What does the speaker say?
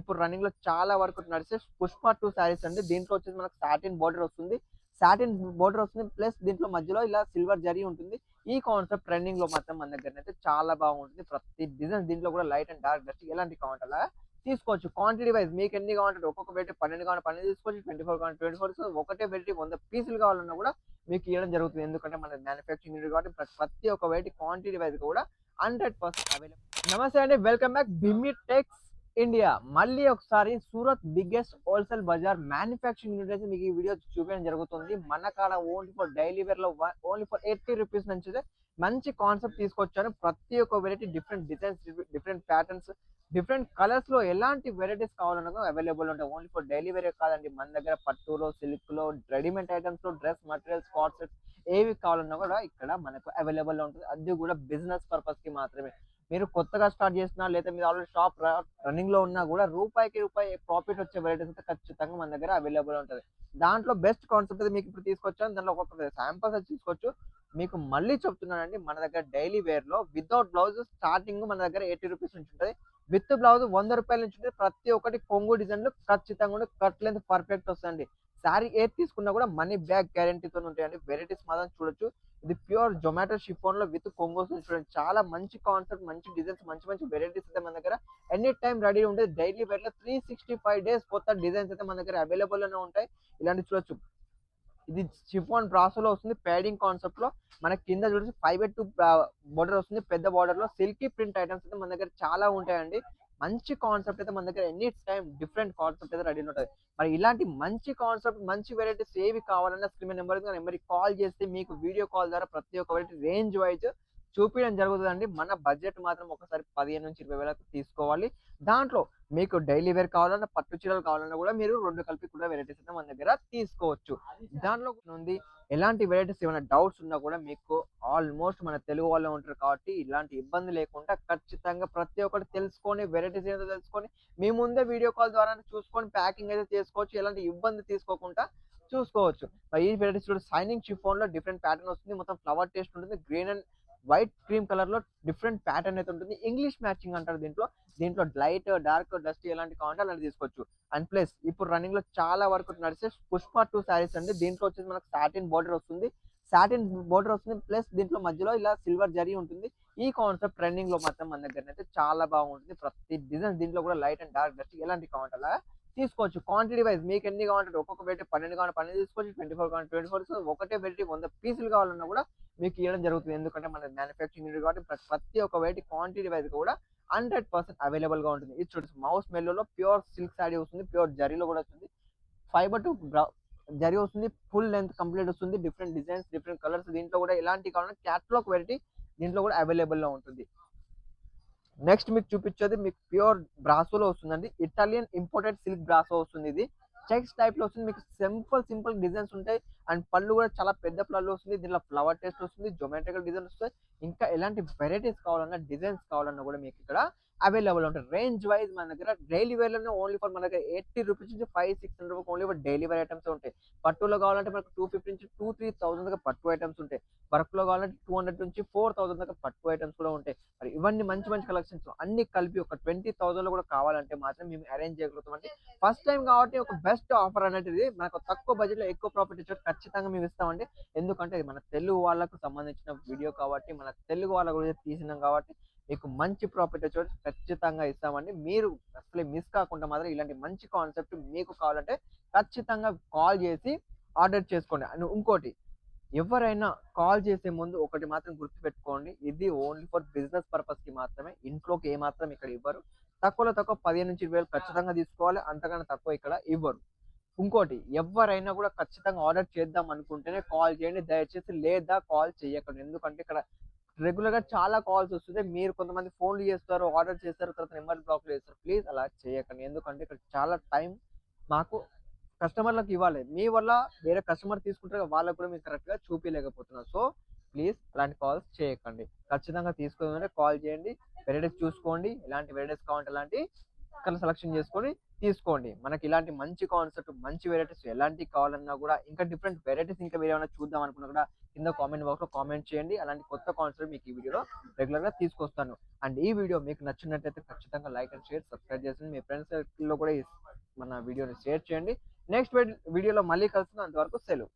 ఇప్పుడు రన్నింగ్ లో చాలా వరకు నడిచే పుష్ప 2 సారీస్ అండి. దీంట్లో వచ్చేసి మనకు సాటిన్ బోర్డర్ వస్తుంది. సాటిన్ బోర్డర్ వస్తుంది. ప్లస్ దీంట్లో మధ్యలో ఇలా సిల్వర్ జరీ ఉంటుంది. ఈ కాన్సెప్ట్ ట్రెండింగ్ లో మాత్రం మన దగ్గర అయితే చాలా బాగుంటుంది. ప్రతి డిజైన్ దీంట్లో కూడా లైట్ అండ్ డార్క్ డస్ట్ ఎలాంటి కావాలంటే అలా తీసుకోవచ్చు. క్వాంటిటీ వైజ్ మీకు ఎన్ని కావాలంటే ఒక్కొక్క వెరైటీ 12 కావాలి 12 తీసుకోవచ్చు, 24 కావాలి 24 ఒకటే వెరైటీ 100 పీసులు కావాలన్నా కూడా మీకు ఇవ్వడం జరుగుతుంది. ఎందుకంటే మన మ్యానుఫ్యాక్చరింగ్ యూనిట్ కాబట్టి ప్రతి ఒక్క వెరైటీ క్వాంటిటీ వైజ్ కూడా 100% అవైలబుల్. నమస్తే అండి, welcome back Bimmi Tex India. మళ్ళీ ఒకసారి సూరత్ బిగ్గెస్ట్ హోల్సేల్ బజార్ మ్యానుఫ్యాక్చరింగ్ యూనిట్ అయితే మీకు ఈ వీడియో చూపించడం జరుగుతుంది. మన కాడ ఓన్లీ ఫర్ డైలీ వేర్ లో ఓన్లీ ఫర్ 80 రూపీస్ నుంచి మంచి కాన్సెప్ట్ తీసుకొచ్చాను. ప్రతి ఒక్క variety different designs, different patterns, different colours లో ఎలాంటి వెరైటీస్ కావాలన్నా అవైలబుల్ ఉంటాయి. ఓన్లీ ఫర్ డైలీ వేరే కాదండి, మన దగ్గర పట్టులో, సిల్క్ లో, రెడీమేడ్ ఐటమ్స్ లో, డ్రెస్ మెటీరియల్స్, కార్డ్ సెట్స్ ఏవి కావాలన్నా కూడా ఇక్కడ మనకు అవైలబుల్ ఉంటుంది. అది కూడా బిజినెస్ పర్పస్ కి మాత్రమే. మీరు కొత్తగా స్టార్ట్ చేసినా లేదా మీరు ఆల్రెడీ షాప్ రన్నింగ్ లో ఉన్నా కూడా రూపాయికి రూపాయి ప్రాఫిట్ వచ్చే వెరైటీస్ అయితే ఖచ్చితంగా మన దగ్గర అవైలబుల్ ఉంటుంది. దాంట్లో బెస్ట్ కాన్సెప్ట్ అయితే మీకు ఇప్పుడు తీసుకొచ్చాను. దాంట్లో ఒక్కొక్క శాంపుల్స్ అయితే తీసుకోవచ్చు. మీకు మళ్ళీ చెప్తున్నానండి, మన దగ్గర డైలీ వేర్ లో వితౌట్ బ్లౌజ్ స్టార్టింగ్ మన దగ్గర 80 రూపీస్ నుంచి ఉంటుంది. విత్ బ్లౌజ్ 100 రూపాయల నుంచి ఉంటుంది. ప్రతి ఒక్కటి కొంగు డిజైన్లు ఖచ్చితంగా కట్ లెంత్ పర్ఫెక్ట్ వస్తుంది. శారీ ఏది తీసుకున్నా కూడా మనీ బ్యాక్ గ్యారంటీతో ఉంటాయండి. వెరైటీస్ మాత్రం చూడొచ్చు. ఇది ప్యూర్ జొమాటో షిఫోన్ లో విత్ కొంగోస్ చూడండి. చాలా మంచి కాన్సెప్ట్, మంచి డిజైన్స్, మంచి మంచి వెరైటీస్ అయితే మన దగ్గర ఎనీ టైం రెడీ ఉంటుంది. డైలీ వేర్ లో 365 డేస్ కొత్త డిజైన్స్ అయితే మన దగ్గర అవైలబుల్ లోనే ఉంటాయి. ఇలాంటి చూడొచ్చు. ఇది షిఫాన్ బ్రాసోలో వస్తుంది. ప్యాడింగ్ కాన్సెప్ట్ లో మనకి కింద చూసి 5/2 బోర్డర్ వస్తుంది. పెద్ద బోర్డర్ లో సిల్కీ ప్రింట్ ఐటమ్స్ అయితే మన దగ్గర చాలా ఉంటాయండి. మంచి కాన్సెప్ట్ అయితే మన దగ్గర ఎనీ టైం డిఫరెంట్ కాన్సెప్ట్ అయితే రెడీ ఉంటుంది. మరి ఇలాంటి మంచి కాన్సెప్ట్, మంచి వెరైటీస్ ఏవి కావాలన్నా స్క్రీన్ నెంబర్ కాల్ చేస్తే మీకు వీడియో కాల్ ద్వారా ప్రతి ఒక్క వెరైటీ రేంజ్ వైజ్ చూపించడం జరుగుతుందండి. మన బడ్జెట్ మాత్రం ఒకసారి 15 నుంచి 20 వేలకు తీసుకోవాలి. దాంట్లో మీకు డైలీ వేర్ కావాలన్నా, పట్టు చీరలు కావాలన్నా కూడా మీరు రెండు కలిపి కూడా వెరైటీస్ అయితే మన దగ్గర తీసుకోవచ్చు. దాంట్లో ఉంది ఎలాంటి వెరైటీస్ ఏమైనా డౌట్స్ ఉన్నా కూడా మీకు ఆల్మోస్ట్ మన తెలుగు వాళ్ళే ఉంటారు కాబట్టి ఇలాంటి ఇబ్బంది లేకుండా ఖచ్చితంగా ప్రతి ఒక్కటి తెలుసుకొని వెరైటీస్ ఏదో తెలుసుకొని మీ ముందే వీడియో కాల్ ద్వారా చూసుకొని ప్యాకింగ్ అయితే చేసుకోవచ్చు. ఎలాంటి ఇబ్బంది తీసుకోకుండా చూసుకోవచ్చు. ఈ వెరైటీస్ కూడా సైనింగ్ షిఫాన్ లో డిఫరెంట్ ప్యాటర్న్ వస్తుంది. మొత్తం ఫ్లవర్ టేస్ట్ ఉంటుంది. Green and white cream colour లో డిఫరెంట్ ప్యాటర్న్ అయితే ఉంటుంది. ఇంగ్లీష్ మ్యాచింగ్ అంటారు దీంట్లో లైట్, డార్క్, డస్ట్ ఎలాంటి కావాలంటే అలాంటి తీసుకోవచ్చు. అండ్ ప్లస్ ఇప్పుడు రన్నింగ్ లో చాలా వరకు నడిచే పుష్ప 2 సారీస్ అండి. దీంట్లో వచ్చేసి మనకు సాటిన్ బోర్డర్ వస్తుంది. సాటిన్ బోర్డర్ వస్తుంది. ప్లస్ దీంట్లో మధ్యలో ఇలా సిల్వర్ జరీ ఉంటుంది. ఈ కాన్సెప్ట్ ట్రెండింగ్ లో మాత్రం మన దగ్గర అయితే చాలా బాగుంటుంది. ప్రతి డిజైన్ దీంట్లో కూడా లైట్ అండ్ డార్క్ డస్ట్ ఎలాంటి కావాలంటే అలా తీసుకోవచ్చు. క్వాంటిటీ వైజ్ మీకు ఎన్ని కావాలంటే ఒక్కొక్క వెరైటీ 12 కావాలి 12 తీసుకోవచ్చు, 24 కావాలి 24 ఒకటే వెరైటీ 100 పీసులు కావాలన్నా కూడా మీకు ఇవ్వడం జరుగుతుంది. ఎందుకంటే మన మ్యానుఫ్యాక్చరింగ్ యూనిట్ కాబట్టి ప్రతి ఒక్క వెరైటీ క్వాంటిటీ వైజ్ కూడా 100% అవైలబుల్ గా ఉంటుంది. ఇది చూడండి, మౌస్ మెల్లో ప్యూర్ సిల్క్ సారీ వస్తుంది. ప్యూర్ జరీలో కూడా వస్తుంది. 5/2 జరీ వస్తుంది. ఫుల్ లెంత్ కంప్లీట్ వస్తుంది. డిఫరెంట్ డిజైన్స్, డిఫరెంట్ కలర్స్ దీంట్లో కూడా ఎలాంటి కావాలన్నా క్యాట్లాగ్ వెరైటీ దీంట్లో కూడా అవైలబుల్ లో ఉంటుంది. నెక్స్ట్ మీకు చూపించేది మీకు ప్యూర్ బ్రాసోలో వస్తుందండి. ఇటాలియన్ ఇంపోర్టెడ్ సిల్క్ బ్రాసో వస్తుంది. ఇది చెక్స్ టైప్ లో వస్తుంది. మీకు సింపుల్ డిజైన్స్ ఉంటాయి. అండ్ పళ్ళు కూడా చాలా పెద్ద పళ్ళు వస్తుంది. దీంట్లో ఫ్లవర్ టేస్ట్ వస్తుంది. జొమాట్రికల్ డిజైన్ వస్తుంది. ఇంకా ఎలాంటి వెరైటీస్ కావాలన్నా, డిజైన్స్ కావాలన్నా కూడా మీకు ఇక్కడ అవైలబుల్ ఉంటుంది. రేంజ్ వైజ్ మన దగ్గర డైలీ వేర్ లోనే ఓన్లీ ఫర్ మన దగ్గర 80 రూపీస్ నుంచి 500-600 rupees only for daily wear items ఉంటాయి. పట్టులో కావాలంటే మనకు 250 నుంచి 2,000-3,000 దాకా పట్టు ఐటమ్స్ ఉంటాయి. వర్క్ లో కావాలంటే 200 నుంచి 4,000 దాకా పట్టు ఐటమ్స్ కూడా ఉంటాయి. మరి ఇవన్నీ మంచి కలెక్షన్స్ అన్ని కలిపి ఒక 20,000 లో కూడా కావాలంటే మాత్రం మేము అరేంజ్ చేయగలుగుతాం. అంటే ఫస్ట్ టైం కాబట్టి ఒక బెస్ట్ ఆఫర్ అనేది మనకు తక్కువ బడ్జెట్ లో ఎక్కువ ప్రాఫిట్ ఇచ్చే ఖచ్చితంగా మేము ఇస్తామండి. ఎందుకంటే ఇది మన తెలుగు వాళ్ళకు సంబంధించిన వీడియో కాబట్టి, మన తెలుగు వాళ్ళ గురించి తీసినాం కాబట్టి మీకు మంచి ప్రాఫిట్ వచ్చే ఖచ్చితంగా ఇస్తామండి. మీరు అసలు మిస్ కాకుండా మాత్రం ఇలాంటి మంచి కాన్సెప్ట్ మీకు కావాలంటే ఖచ్చితంగా కాల్ చేసి ఆర్డర్ చేసుకోండి. అండ్ ఇంకోటి, ఎవరైనా కాల్ చేసే ముందు ఒకటి మాత్రం గుర్తుపెట్టుకోండి, ఇది ఓన్లీ ఫర్ బిజినెస్ పర్పస్ కి మాత్రమే. ఇంట్లోకి ఏమాత్రం ఇక్కడ ఇవ్వరు. తక్కువలో తక్కువ 15 నుంచి 20 ఖచ్చితంగా తీసుకోవాలి. అంతకన్నా తక్కువ ఇక్కడ ఇవ్వరు. ఇంకోటి, ఎవరైనా కూడా ఖచ్చితంగా ఆర్డర్ చేద్దాం అనుకుంటేనే కాల్ చేయండి దయచేసి, లేదా కాల్ చేయకండి. ఎందుకంటే ఇక్కడ రెగ్యులర్ గా చాలా కాల్స్ వస్తుంది. మీరు కొంతమంది ఫోన్లు చేస్తారు, ఆర్డర్ చేస్తారు, తర్వాత నెంబర్ బ్లాక్ చేస్తారు. ప్లీజ్ అలా చేయకండి. ఎందుకంటే ఇక్కడ చాలా టైం మాకు కస్టమర్లకు ఇవ్వాలి. మీ వల్ల వేరే కస్టమర్ తీసుకుంటారు, వాళ్ళకు కూడా మీరు కరెక్ట్ గా చూపించలేకపోతున్నారు. సో ప్లీజ్ అలాంటి కాల్స్ చేయకండి. ఖచ్చితంగా తీసుకుంటే కాల్ చేయండి. వెరైటీస్ చూసుకోండి. ఎలాంటి వెరైటీస్ కావాలంటే అలాంటి కలర్ సెలెక్షన్ చేసుకొని తీసుకోండి. మనకి ఇలాంటి మంచి కాన్సెప్ట్, మంచి వెరైటీస్ ఎలాంటివి కావాలన్నా కూడా, ఇంకా డిఫరెంట్ వెరైటీస్ ఇంకా మీరు ఏమైనా చూద్దాం అనుకున్నా కూడా కింద కామెంట్ బాక్స్ లో కామెంట్ చేయండి. అలాంటి కొత్త కాన్సెప్ట్ మీకు ఈ వీడియోలో రెగ్యులర్ గా తీసుకొస్తాను. అండ్ ఈ వీడియో మీకు నచ్చినట్లయితే ఖచ్చితంగా లైక్ అండ్ షేర్, సబ్స్క్రైబ్ చేసి మీ ఫ్రెండ్స్ సర్కిల్ లో కూడా మన వీడియోని షేర్ చేయండి. నెక్స్ట్ వీడియోలో మళ్ళీ కలుస్తున్నాం. అంతవరకు సెలవు.